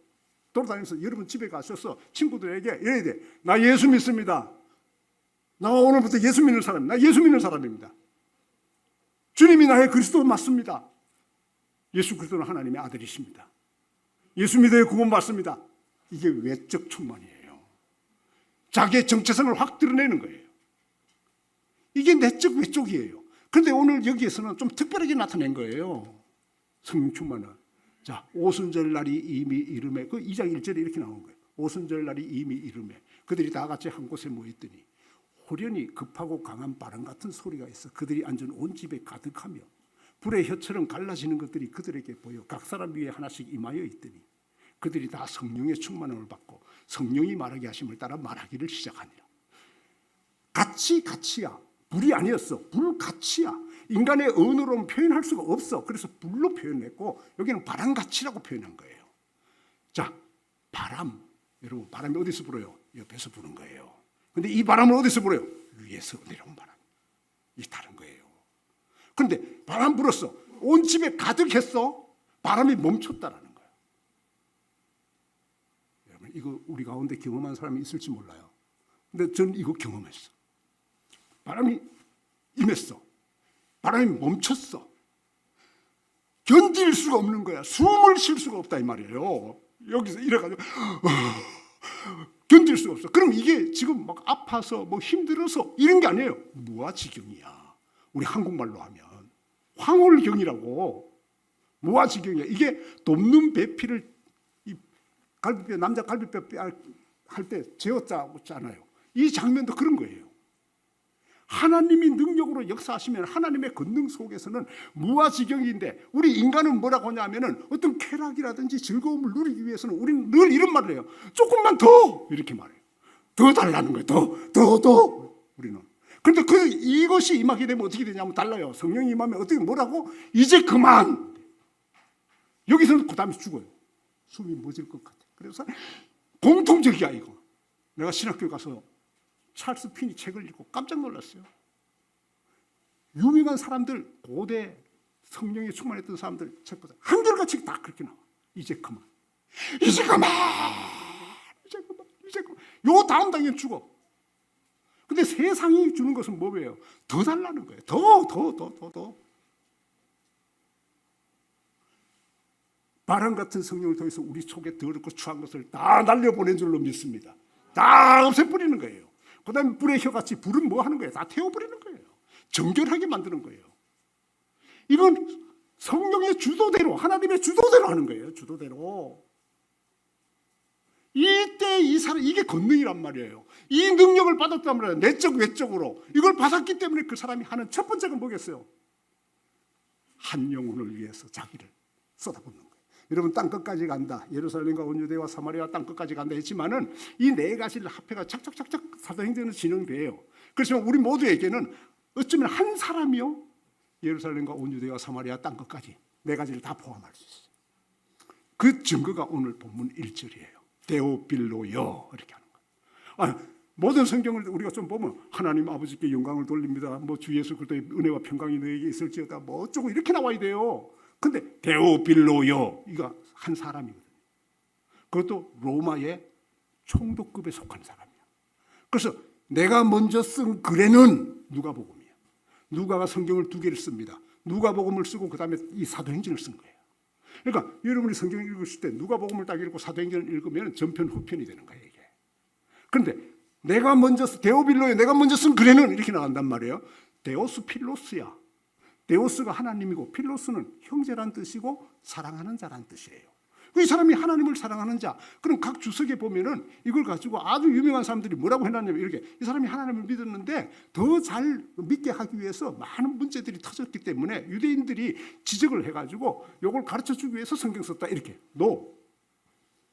돌아다니면서 여러분 집에 가셔서 친구들에게 이래야 돼. 나 예수 믿습니다. 나 오늘부터 예수 믿는 사람입니다. 나 예수 믿는 사람입니다. 주님이 나의 그리스도 맞습니다. 예수 그리스도는 하나님의 아들이십니다. 예수 믿어야 구원받습니다. 이게 외적 충만이에요. 자기의 정체성을 확 드러내는 거예요. 이게 내적 외적이에요. 그런데 오늘 여기에서는 좀 특별하게 나타낸 거예요. 성령 충만은. 자, 오순절 날이 이미 이름에 그 2장 1절에 이렇게 나온 거예요. 오순절 날이 이미 이름에 그들이 다 같이 한 곳에 모였더니 호련히 급하고 강한 바람 같은 소리가 있어 그들이 앉은 온 집에 가득하며 불의 혀처럼 갈라지는 것들이 그들에게 보여 각 사람 위에 하나씩 임하여 있더니 그들이 다 성령의 충만함을 받고 성령이 말하게 하심을 따라 말하기를 시작하니라. 같이야. 불이 아니었어. 불같이야. 인간의 언어로는 표현할 수가 없어. 그래서 불로 표현했고 여기는 바람같이라고 표현한 거예요. 자, 바람. 여러분, 바람이 어디서 불어요? 옆에서 부는 거예요. 근데 이 바람은 어디서 불어요? 위에서 내려온 바람. 이게 다른 거예요. 그런데 바람 불었어. 온 집에 가득했어. 바람이 멈췄다라는 거예요. 여러분, 이거 우리 가운데 경험한 사람이 있을지 몰라요. 근데 저는 이거 경험했어. 바람이 임했어. 바람이 멈췄어. 견딜 수가 없는 거야. 숨을 쉴 수가 없다 이 말이에요. 여기서 이래가지고 견딜 수가 없어. 그럼 이게 지금 막 아파서 뭐 힘들어서 이런 게 아니에요. 무아지경이야. 우리 한국말로 하면 황홀경이라고. 무아지경이야. 이게 돕는 배피를 이 갈비뼈, 남자 갈비뼈 할 때 재웠잖아요. 이 장면도 그런 거예요. 하나님이 능력으로 역사하시면 하나님의 권능 속에서는 무아지경인데 우리 인간은 뭐라고 하냐면은 어떤 쾌락이라든지 즐거움을 누리기 위해서는 우리는 늘 이런 말을 해요. 조금만 더 이렇게 말해요. 더 달라는 거예요. 더 우리는. 그런데 이것이 임하게 되면 어떻게 되냐면 달라요. 성령이 임하면 어떻게 뭐라고? 이제 그만. 여기서는 그 다음에 죽어요. 숨이 멎을 것 같아. 그래서 공통적이야 이거. 내가 신학교에 가서 찰스 피니 책을 읽고 깜짝 놀랐어요. 유명한 사람들, 고대 성령에 충만했던 사람들 책보다 한결같이 다 그렇게 나와. 이제 그만. 요 다음 단계는 죽어. 근데 세상이 주는 것은 뭐예요? 더 달라는 거예요. 더. 바람 같은 성령을 통해서 우리 속에 더럽고 추한 것을 다 날려보낸 줄로 믿습니다. 다 없애버리는 거예요. 그 다음에 불의 혀같이 불은 뭐 하는 거예요? 다 태워버리는 거예요. 정결하게 만드는 거예요. 이건 성령의 주도대로, 하나님의 주도대로 하는 거예요. 주도대로. 이때 이 사람, 이게 권능이란 말이에요. 이 능력을 받았단 말이에요. 내적, 외적으로. 이걸 받았기 때문에 그 사람이 하는 첫 번째가 뭐겠어요? 한 영혼을 위해서 자기를 쏟아붓는 거예요. 여러분, 땅끝까지 간다. 예루살렘과 온 유대와 사마리아 땅끝까지 간다 했지만은 이 네 가지를 합해가 착착착착 사도행전은 진행돼요. 그렇지만 우리 모두에게는 어쩌면 한 사람이요 예루살렘과 온 유대와 사마리아 땅끝까지 네 가지를 다 포함할 수 있어요. 그 증거가 오늘 본문 1절이에요. 데오빌로여 이렇게 하는 거예요. 모든 성경을 우리가 좀 보면 하나님 아버지께 영광을 돌립니다. 뭐 주 예수 그리스도의 은혜와 평강이 너에게 있을지어다. 뭐 어쩌고 이렇게 나와야 돼요. 근데 데오빌로여 이거 한 사람이거든요. 그것도 로마의 총독급에 속한 사람이야. 그래서 내가 먼저 쓴 글에는 누가복음이야. 누가가 성경을 두 개를 씁니다. 누가복음을 쓰고 그 다음에 이 사도행전을 쓴 거예요. 그러니까 여러분이 성경을 읽으실 때 누가복음을 딱 읽고 사도행전을 읽으면 전편 후편이 되는 거예요. 이게. 그런데 내가 먼저 데오빌로에 내가 먼저 쓴 글에는 이렇게 나간단 말이에요. 데오스 필로스야. 데오스가 하나님이고 필로스는 형제란 뜻이고 사랑하는 자란 뜻이에요. 이 사람이 하나님을 사랑하는 자. 그럼 각 주석에 보면은 이걸 가지고 아주 유명한 사람들이 뭐라고 해놨냐면 이렇게 이 사람이 하나님을 믿었는데 더 잘 믿게 하기 위해서 많은 문제들이 터졌기 때문에 유대인들이 지적을 해가지고 이걸 가르쳐주기 위해서 성경 썼다 이렇게.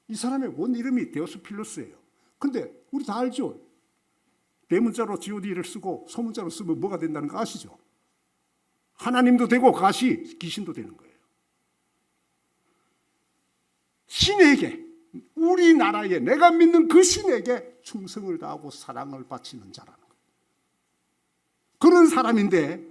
이 사람의 원 이름이 데오스 필로스예요. 근데 우리 다 알죠? 대문자로 god를 쓰고 소문자로 쓰면 뭐가 된다는 거 아시죠? 하나님도 되고 가시 귀신도 되는 거예요. 신에게 우리나라에 내가 믿는 그 신에게 충성을 다하고 사랑을 바치는 자라는 거예요. 그런 사람인데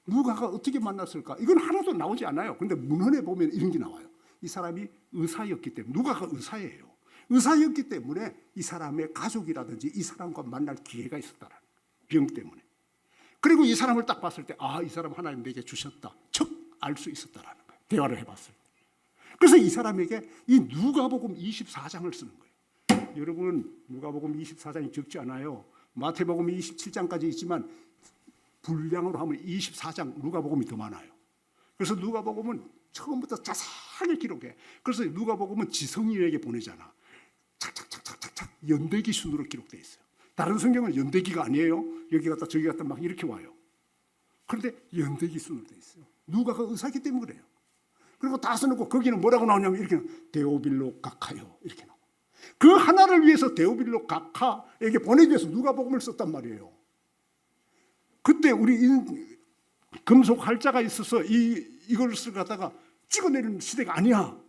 누가가 어떻게 만났을까? 이건 하나도 나오지 않아요. 그런데 문헌에 보면 이런 게 나와요. 이 사람이 의사였기 때문에 누가가 의사예요. 의사였기 때문에 이 사람의 가족이라든지 이 사람과 만날 기회가 있었다라는 거예요. 병 때문에. 그리고 이 사람을 딱 봤을 때 이 사람 하나님 내게 주셨다. 척 알 수 있었다라는 거예요. 대화를 해봤을 때. 그래서 이 사람에게 이 누가복음 24장을 쓰는 거예요. 여러분 누가복음 24장이 적지 않아요. 마태복음 27장까지 있지만 분량으로 하면 24장 누가복음이 더 많아요. 그래서 누가복음은 처음부터 자세하게 기록해. 그래서 누가복음은 지성인에게 보내잖아. 착착착착착착 연대기 순으로 기록돼 있어요. 다른 성경은 연대기가 아니에요. 여기 갔다 저기 갔다 막 이렇게 와요. 그런데 연대기 순으로 돼 있어요. 누가가 의사기 때문에 그래요. 그리고 다 써놓고 거기는 뭐라고 나오냐면 이렇게 데오빌로 각하요 이렇게 나와. 그 하나를 위해서 데오빌로 각하에게 보내기 위해서 누가복음을 썼단 말이에요. 그때 우리 금속 활자가 있어서 이것을 갖다가 찍어내는 시대가 아니야.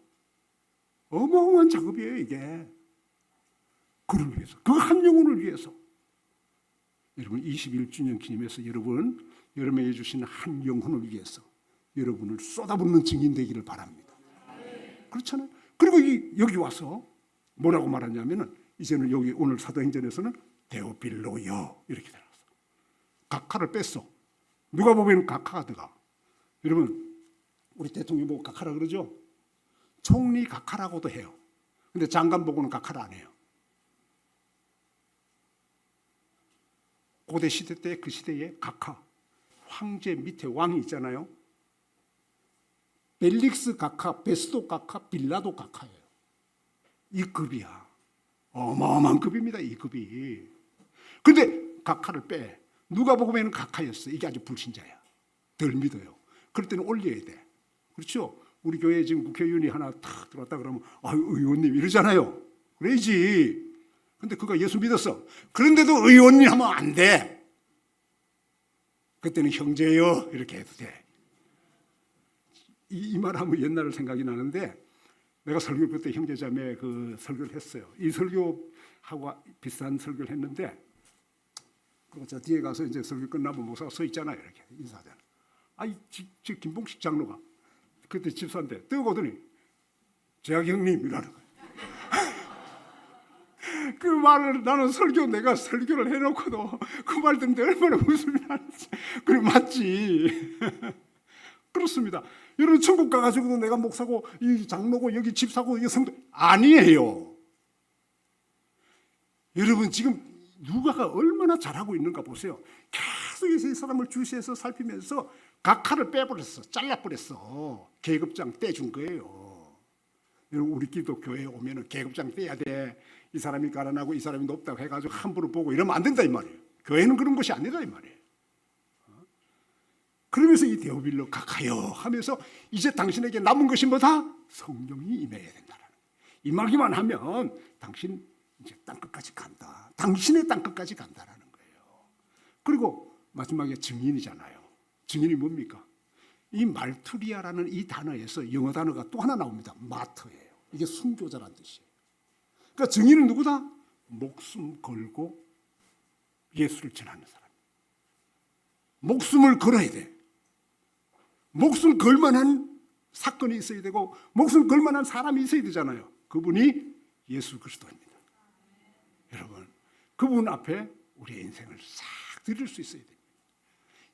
어마어마한 작업이에요, 이게. 그를 위해서, 그 한 영혼을 위해서. 여러분 21주년 기념해서 여러분에게 주신 한 영혼을 위해서 여러분을 쏟아붓는 증인 되기를 바랍니다. 그렇잖아요. 그리고 여기 와서 뭐라고 말하냐면은 이제는 여기 오늘 사도행전에서는 데오빌로여 이렇게 들어갔어. 각하를 뺐어. 누가 보면 각하가 들어가. 여러분 우리 대통령 보고 각하라 그러죠. 총리 각하라고도 해요. 근데 장관 보고는 각하라 안 해요. 고대 시대 때 그 시대에 각하, 황제 밑에 왕이 있잖아요. 벨릭스 각하, 베스도 각하, 빌라도 각하예요. 이 급이야. 어마어마한 급입니다. 이 급이. 근데 각하를 빼. 누가 보면 각하였어. 이게 아주 불신자야. 덜 믿어요. 그럴 때는 올려야 돼. 그렇죠? 우리 교회에 지금 국회의원이 하나 탁 들어왔다 그러면 의원님 이러잖아요. 그래야지. 근데 그가 예수 믿었어. 그런데도 의원님 하면 안 돼. 그때는 형제요 이렇게 해도 돼. 이 말하면 옛날 생각이 나는데 내가 설교 그때 형제자매 그 설교를 했어요. 이 설교하고 비슷한 설교를 했는데 그리고 저 뒤에 가서 이제 설교 끝나면 목사가 서 있잖아요. 이렇게 인사하잖아. 저 김봉식 장로가 그때 집사인데 뜨거더니 재학 형님 이러는 거예요. 그 말을 나는 내가 설교를 해놓고도 그 말 듣는데 얼마나 웃음이 나는지. 그래 맞지. 그렇습니다. 여러분 천국 가가지고도 내가 목사고 이 장로고 여기 집사고 이 성도 아니에요. 여러분 지금 누가가 얼마나 잘하고 있는가 보세요. 계속해서 이 사람을 주시해서 살피면서 각하를 빼버렸어. 잘라버렸어. 계급장 떼준 거예요. 여러분 우리 기독교회에 오면은 계급장 떼야 돼. 이 사람이 가난하고 이 사람이 높다고 해가지고 함부로 보고 이러면 안 된다 이 말이에요. 교회는 그런 것이 아니다 이 말이에요. 그러면서 이 데오빌로 각하여 하면서 이제 당신에게 남은 것이 뭐다? 성령이 임해야 된다라는 거예요. 임하기만 하면 당신 이제 땅끝까지 간다. 당신의 땅끝까지 간다라는 거예요. 그리고 마지막에 증인이잖아요. 증인이 뭡니까? 이 말투리아라는 이 단어에서 영어 단어가 또 하나 나옵니다. 마터예요. 이게 순교자라는 뜻이에요. 그러니까 증인은 누구다? 목숨 걸고 예수를 전하는 사람. 목숨을 걸어야 돼. 목숨 걸 만한 사건이 있어야 되고 목숨 걸 만한 사람이 있어야 되잖아요. 그분이 예수 그리스도입니다. 여러분 그분 앞에 우리의 인생을 싹 드릴 수 있어야 됩니다.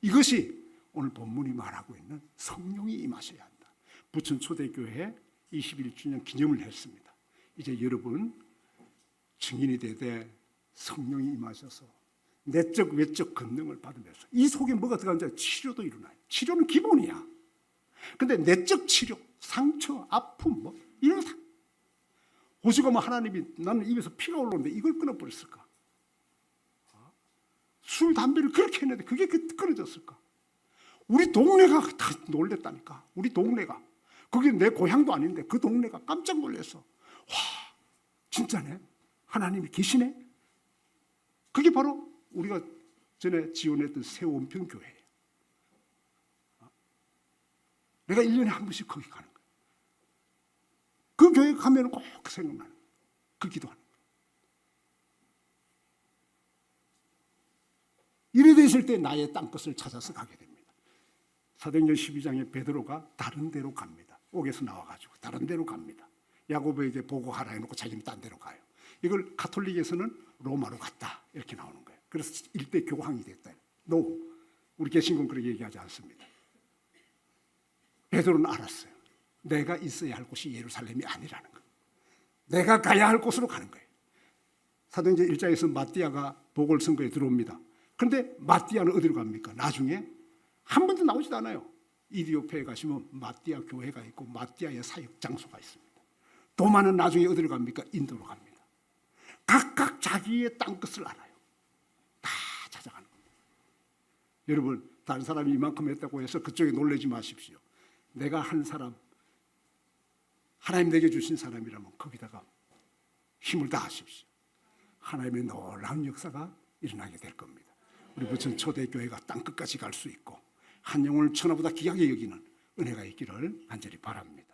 이것이 오늘 본문이 말하고 있는 성령이 임하셔야 한다. 부천 초대교회 21주년 기념을 했습니다. 이제 여러분 증인이 되되 성령이 임하셔서 내적 외적 권능을 받으면서 이 속에 뭐가 들어가는지 치료도 일어나요. 치료는 기본이야. 근데 내적 치료, 상처, 아픔 뭐 이런 거 다 오죽하면 하나님이 나는 입에서 피가 올라오는데 이걸 끊어버렸을까? 술, 담배를 그렇게 했는데 그게 끊어졌을까? 우리 동네가 다 놀랬다니까. 우리 동네가. 거기 내 고향도 아닌데 그 동네가 깜짝 놀랐어. 와, 진짜네. 하나님이 계시네. 그게 바로 우리가 전에 지원했던 새원평 교회예요. 내가 1년에 한 번씩 거기 가는 거예요. 그 교회 가면 꼭 생각나는 거예요. 그 기도하는 거예요. 이래 되실 때 나의 땅끝을 찾아서 가게 됩니다. 사도행전 12장에 베드로가 다른 데로 갑니다. 옥에서 나와가지고 다른 데로 갑니다. 야고보에게 보고하라 해놓고 자기는 딴 데로 가요. 이걸 가톨릭에서는 로마로 갔다 이렇게 나오는 거예요. 그래서 일대 교황이 됐다. 우리 개신교는 그렇게 얘기하지 않습니다. 베드로는 알았어요. 내가 있어야 할 곳이 예루살렘이 아니라는 거예요. 내가 가야 할 곳으로 가는 거예요. 사도행전 1장에서 마띠아가 보궐선거에 들어옵니다. 그런데 마띠아는 어디로 갑니까? 나중에 한 번도 나오지도 않아요. 이디오페에 가시면 마띠아 교회가 있고 마띠아의 사역 장소가 있습니다. 도마는 나중에 어디로 갑니까? 인도로 갑니다. 각각 자기의 땅끝을 알아요. 다 찾아가는 겁니다. 여러분 다른 사람이 이만큼 했다고 해서 그쪽에 놀라지 마십시오. 내가 한 사람, 하나님 내게 주신 사람이라면 거기다가 힘을 다하십시오. 하나님의 놀라운 역사가 일어나게 될 겁니다. 우리 부천 초대교회가 땅끝까지 갈 수 있고 한 영혼을 천하보다 귀하게 여기는 은혜가 있기를 간절히 바랍니다.